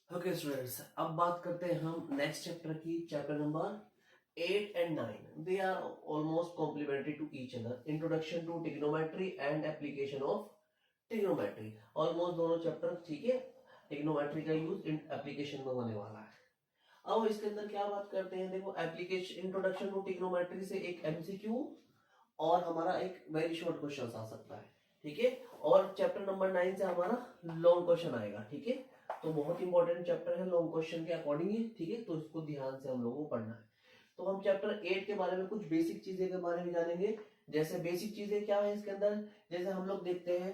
Okay students, अब बात करते हैं हम नेक्स्ट चैप्टर की। Chapter number 8 and 9 they are almost complementary to each other. Introduction to trigonometry and application of trigonometry. Almost दोनों chapter ठीक है, ट्रिग्नोमेट्री का यूज एप्लीकेशन में होने वाला है। अब इसके अंदर क्या बात करते हैं, देखो एप्लीकेशन इंट्रोडक्शन टू ट्रिग्नोमेट्री से एक एमसीक्यू और हमारा एक वेरी शॉर्ट क्वेश्चन आ सकता है, ठीक है। और चैप्टर नंबर 9 से हमारा लॉन्ग क्वेश्चन आएगा, ठीक है। तो बहुत इंपॉर्टेंट चैप्टर है लॉन्ग क्वेश्चन के अकॉर्डिंग ही, ठीक है। तो इसको ध्यान से हम लोगों को पढ़ना है। तो हम चैप्टर 8 के बारे में कुछ बेसिक चीजें के बारे में जानेंगे। जैसे बेसिक चीजें क्या है इसके अंदर, जैसे हम लोग देखते हैं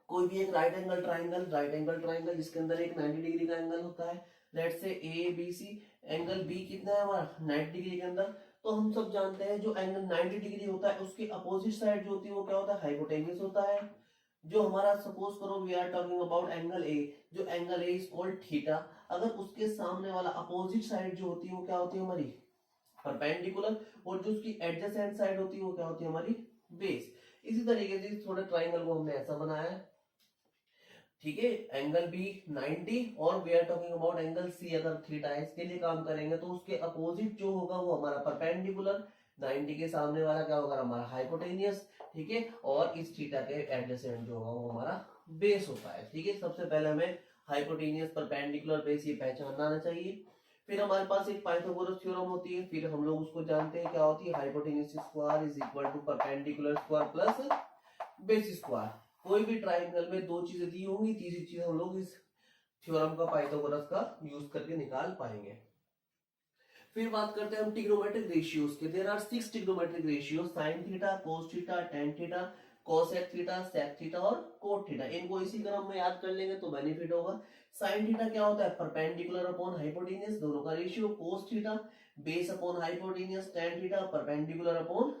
कोई भी एक राइट एंगल ट्राइंगल जिसके अंदर एक 90 डिग्री का एंगल होता है। Let's say A B C, angle B कितना है हमारा 90 डिग्री के अंदर। तो हम सब जानते हैं जो एंगल 90 डिग्री होता है उसकी अपोजिट साइड जो होती है वो क्या होता है, हाइपोटेन्यूस होता है। जो हमारा सपोज करो we are talking about angle A, जो angle A is called theta. अगर उसके सामने वाला अपोजिट साइड जो होती है वो क्या होती है हमारी परपेंडिकुलर, और जो उसकी एडजेसेंट साइड होती है वो क्या होती है हमारी बेस। इसी तरीके से थोड़ा ट्राइंगल को हमने ऐसा बनाया है, ठीक है। एंगल बी 90 और we are talking about angle C, अगर थीटा है इसके लिए काम करेंगे तो उसके अपोजिट जो होगा वो हमारा परपेंडिकुलर, 90 के सामने वाला क्या होगा हमारा हाइपोटेनियस, ठीक है। और इस थीटा के एडजेसेंट जो होगा वो हमारा बेस होता है, ठीक है। सबसे पहले हमें हाइपोटेनियस परपेंडिकुलर बेस ये पहचानना आना चाहिए। फिर हमारे पास एक पाइथागोरस थ्योरम होती है, फिर हम लोग उसको जानते हैं क्या होती है, hypotenuse square is equal to perpendicular square plus base square. कोई भी ट्राइंगल में दो चीजें दी होंगी, तीसरी चीज हम लोग इस थ्योरम का पाइथागोरस का यूज करके निकाल पाएंगे। फिर बात करते हैं हम ट्रिग्नोमेट्रिक रेशियोज के। There are 6 trigonometric ratio, sine theta, cos theta, tan theta, cosec theta, sec theta और कोट थीटा। इनको इसी क्रम में याद कर लेंगे तो बेनिफिट होगा। साइन थीटा क्या होता है, परपेंडिकुलर अपॉन हाइपोटेनियस दोनों का ratio. Cos theta base upon hypotenuse, tan theta perpendicular upon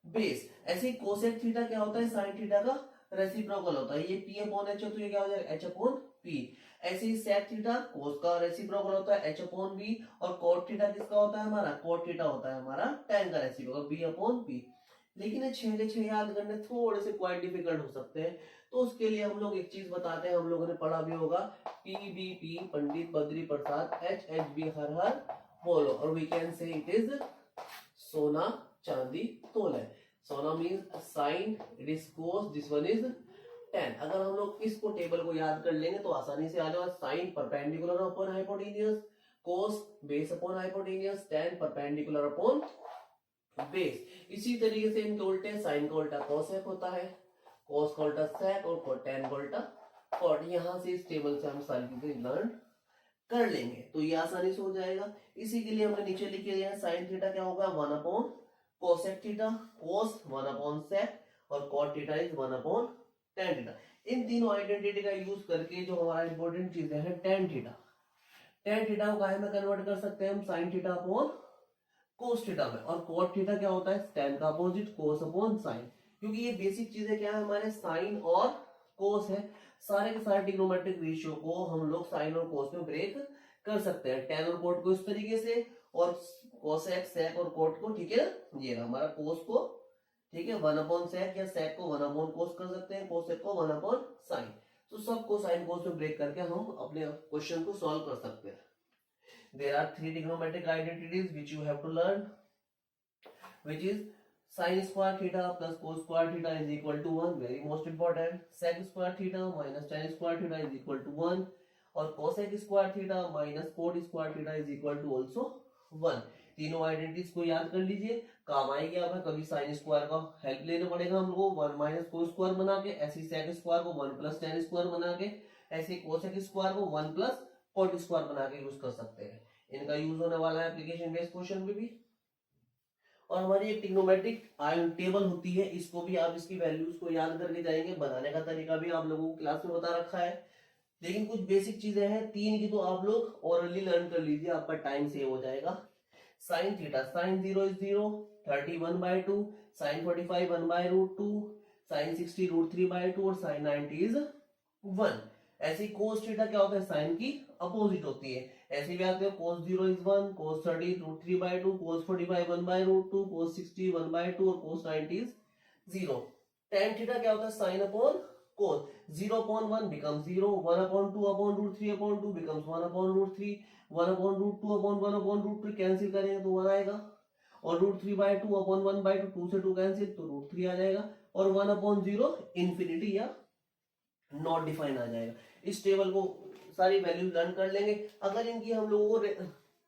base. ऐसे ही कोसेक थीटा क्या होता है, साइन थीटा का रेसिप्रोकल होता है। ये पी अपॉन एच है तो ये क्या हो जाएगा एच अपॉन पी। ऐसे ही सेक थीटा कोस का रेसिप्रोकल होता है एच अपॉन बी, और कोट थीटा किसका होता है हमारा, कोट थीटा होता है हमारा टेन का रेसिप्रोकल बी अपॉन पी। लेकिन ये 6 के 6 याद करने थोड़े से क्वाइट डिफिकल्ट हो सकते हैं। तो उसके लिए हम लोग एक चीज बताते हैं, हम लोगों ने पढ़ा भी होगा, P B P Pandit Badri Prasad, H H B हर हर बोलो, और we can say it is सोना चांदी तोल है। सोना means sine, it is cos, this one is tan. अगर हम लोग इसको टेबल को याद कर लेंगे तो आसानी से आ जाएगा। Sine perpendicular upon hypotenuse, cos base upon hypotenuse, tan perpendicular upon base. इसी तरीके से इनके उल्टे, साइन का उल्टा कोसेक होता है, कोस का उल्टा सेक और टेन का उल्टा कॉट। यहां से इस टेबल से हम सारी चीजें लर्न कर लेंगे तो ये आसानी से हो जाएगा। इसी के लिए हमने नीचे लिखे दिया साइन थीटा क्या होगा 1 upon cosec theta, cos 1 upon sec और cot theta is 1 upon tan theta. इन तीनों आइडेंटिटी का यूज करके जो हमारा इंपॉर्टेंट चीजें हैं, टेन थीटा, टेन थीटा को काहे में कन्वर्ट कर सकते हैं हम, sine theta upon cos theta में। और कोट थीटा क्या होता है, टेन का अपोजिट कोस अपॉन साइन। क्योंकि ये बेसिक चीजें क्या है हमारे, साइन और कोस है। सारे के सारे ट्रिग्नोमेट्रिक रेशियो को हम लोग साइन और कोस में ब्रेक कर सकते हैं। टेन और कोट को इस तरीके से, और कोसेक सेक और कोट को, ठीक है। ये हमारा कोस को, ठीक है, 1 अपॉन सेक, या सेक को 1 अपॉन कोस कर सकते हैं, कोसेक को 1 अपॉन साइन। तो सबको साइन कोस में ब्रेक करके हम अपने क्वेश्चन को सॉल्व कर सकते हैं। There are three trigonometric identities which you have to learn, which is sin square theta plus cos square theta is equal to 1, very most important. Sec square theta minus tan square theta is equal to 1, और cosec square theta minus cot square theta is equal to also 1। तीनों identities को याद कर लीजिए, काम आएगी। आपका कभी साइन स्क्वायर का हेल्प लेना पड़ेगा हम लोग 1 माइनस कोस स्क्वायर बना के, ऐसे सेक स्क्वायर को 1 प्लस tan स्क्वायर बना के, ऐसे कोसेक स्क्वायर को 1 प्लस कॉट स्क्वायर बना के यूज कर सकते हैं। इनका यूज होने वाला है एप्लीकेशन बेस्ड क्वेश्चन में भी। और हमारी एक ट्रिग्नोमेट्रिक आयन टेबल होती है, इसको भी आप इसकी वैल्यूज को याद करके जाएंगे। बनाने का तरीका भी आप लोगों को क्लास में बता रखा है, लेकिन कुछ बेसिक चीजें हैं तीन की, तो आप लोग ओरली लर्न कर लीजिए, आपका टाइम सेव हो जाएगा। Sine theta, sine 0 is 0, 30 1/2, sine 45 1/√2, sine 60 √3/2 और साइन 90 इज 1। ऐसे ही कोस थीटा क्या होता है, साइन की अपोजिट होती है। ऐसे भी आते हैं कोस 0 इज 1, कोस 30 √3/2, कोस 45 1/√2, कोस 60 1/2 और कोस 90 इज 0। टेन थीटा क्या होता है, sine upon cos 0/1 becomes 0, 1/2/√3/2 becomes 1/√3, 1/√2/1/√3 cancel करेंगे तो 1 आएगा, और √3/2/1/2 2 से 2 कैंसिल तो √3 आ जाएगा, और 1/0 इंफिनिटी या नॉट डिफाइन आ जाएगा। इस टेबल को सारी वैल्यू लर्न कर लेंगे। अगर इनकी हम लोगों को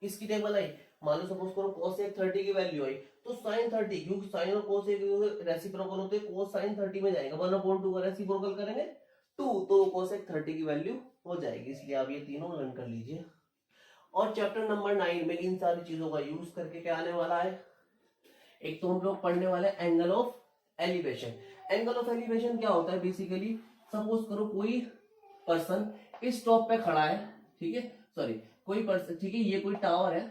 इसकी टेबल आई, मान लो सपोज करो cos 30 की वैल्यू आई, तो sin 30, क्योंकि sin और cos रेसिप्रोकल होते हैं, cos sin 30 में जाएगा, 1/2 का रेसिप्रोकल करेंगे 2, तो cos 30 की वैल्यू हो जाएगी। इसलिए आप ये तीनों लर्न कर लीजिए। और चैप्टर नंबर 9 में इन सारी चीजों का यूज करके क्या आने वाला है, एक तो हम लोग पढ़ने वाले angle of elevation. Angle of elevation क्या होता है, बेसिकली सपोज करो कोई पर्सन इस टॉप पे खड़ा है, ठीक है, सॉरी कोई पर्सन, ठीक है, ये कोई टावर है,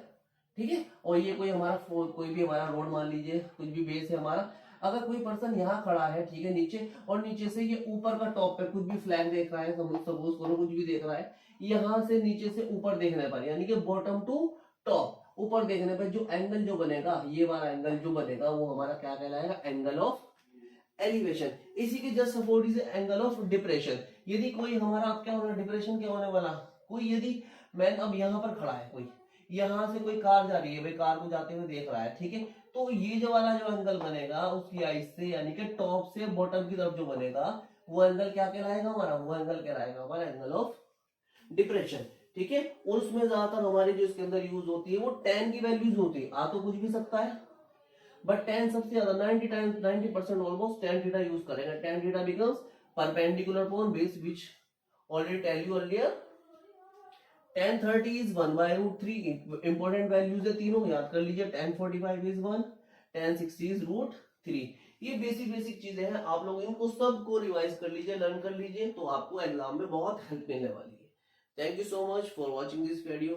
ठीक है, और ये कोई हमारा कोई भी हमारा रोड मान लीजिए, कुछ भी बेस है हमारा। अगर कोई पर्सन यहाँ खड़ा है, ठीक है, नीचे, और नीचे से ये ऊपर का टॉप पे कुछ भी फ्लैग देख रहा है, सपोज करो कुछ भी देख रहा है, यहाँ से नीचे से ऊपर देखने पर, यानी कि बॉटम टू टॉप, ऊपर देखने पर जो एंगल जो बनेगा, ये वाला एंगल जो बनेगा वो हमारा क्या कहलाएगा, एंगल ऑफ एलिवेशन। इसी के just support is angle of depression. यदि कोई हमारा क्या होना, डिप्रेशन क्या होने वाला, कोई यदि मैन अब यहाँ पर खड़ा है, कोई यहाँ से कोई कार जा रही है, भाई कार को जाते हुए देख रहा है, ठीक है, तो ये जो वाला जो एंगल बनेगा उसकी आइज से, यानी कि टॉप से बॉटम की तरफ जो बनेगा वो एंगल क्या कहलाएगा हमारा, वो एंगल कहलाएगा हमारा एंगल ऑफ डिप्रेशन, ठीक है। और उसमें ज्यादातर हमारी जो इसके अंदर यूज होती है वो tan की वैल्यूज होती है, आ तो कुछ भी सकता है, बट tan सबसे ज्यादा 90% ऑलमोस्ट tan थीटा यूज करेंगे। tan theta becomes perpendicular upon base, which already tell you earlier. tan 30 is 1/√3, important values है तीनों, याद कर लीजिए। tan 45 is 1, tan 60 is √3। ये बेसिक चीजें हैं, आप लोग इनको सबको रिवाइज कर लीजिए, लर्न कर लीजिए, तो आपको एग्जाम में बहुत हेल्प मिलने वाली है। Thank you so much for watching this video.